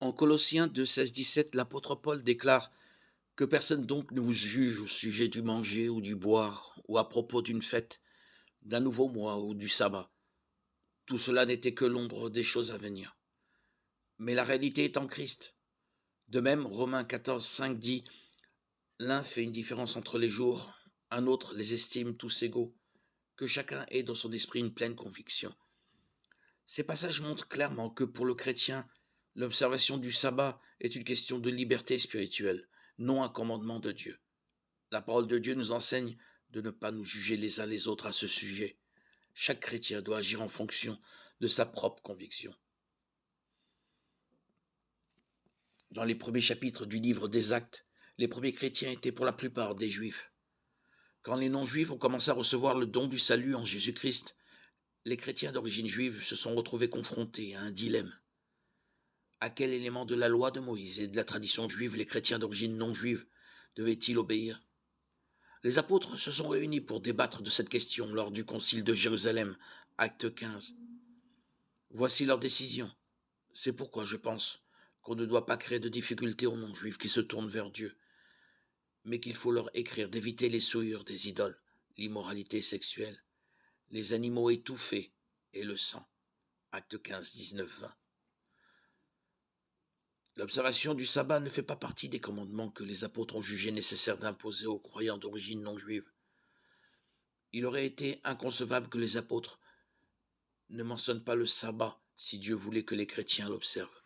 En Colossiens 2, 16-17, l'apôtre Paul déclare que personne donc ne vous juge au sujet du manger ou du boire, ou à propos d'une fête, d'un nouveau mois ou du sabbat. Tout cela n'était que l'ombre des choses à venir. Mais la réalité est en Christ. De même, Romains 14, 5 dit: l'un fait une différence entre les jours, un autre les estime tous égaux, que chacun ait dans son esprit une pleine conviction. Ces passages montrent clairement que pour le chrétien, l'observation du sabbat est une question de liberté spirituelle, non un commandement de Dieu. La parole de Dieu nous enseigne de ne pas nous juger les uns les autres à ce sujet. Chaque chrétien doit agir en fonction de sa propre conviction. Dans les premiers chapitres du livre des Actes, les premiers chrétiens étaient pour la plupart des juifs. Quand les non-juifs ont commencé à recevoir le don du salut en Jésus-Christ, les chrétiens d'origine juive se sont retrouvés confrontés à un dilemme. À quel élément de la loi de Moïse et de la tradition juive les chrétiens d'origine non juive devaient-ils obéir? Les apôtres se sont réunis pour débattre de cette question lors du concile de Jérusalem, acte 15. Voici leur décision. C'est pourquoi je pense qu'on ne doit pas créer de difficultés aux non-juifs qui se tournent vers Dieu, mais qu'il faut leur écrire d'éviter les souillures des idoles, l'immoralité sexuelle, les animaux étouffés et le sang. Acte 15, 19, 20. L'observation du sabbat ne fait pas partie des commandements que les apôtres ont jugé nécessaire d'imposer aux croyants d'origine non juive. Il aurait été inconcevable que les apôtres ne mentionnent pas le sabbat si Dieu voulait que les chrétiens l'observent.